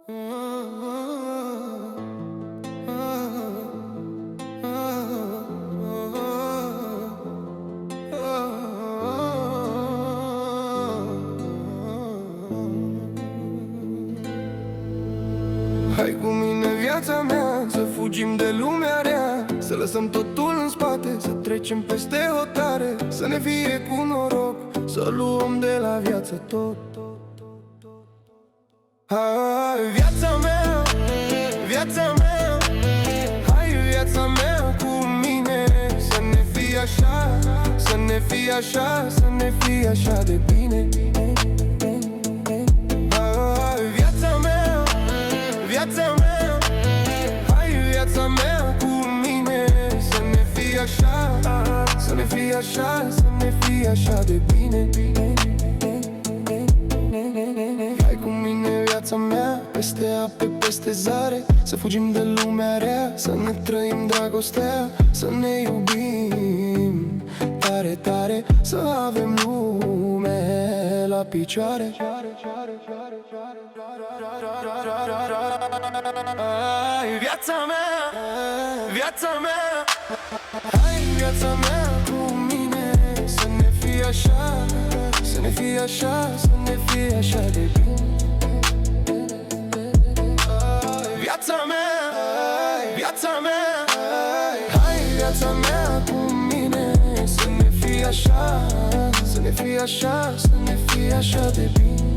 Hai cu mine, viața mea, să fugim de lumea rea, să lăsăm totul în spate, să trecem peste hotare, să ne fie cu noroc, să luăm de la viață tot. Hai, viața mea, viața mea, hai, viața mea cu mine, să ne fie așa, să ne fie așa, să ne fie așa de bine. Hai, viața mea, viața mea, hai, viața mea cu mine, să ne fie așa, să ne fie așa, să ne fie așa de bine. Hai cu mine, viața mea, peste ape, peste zare, să fugim de lumea rea, să ne trăim dragostea, să ne iubim tare, tare, să avem lume la picioare. Hai, viața mea, viața mea, hai, viața mea cu mine, să ne fie așa, să ne fie așa, să ne fie așa de bine. Viața mea, viața mea, hai, viața mea cu mine, să ne fie așa, să ne fie așa, să ne fie așa de bine.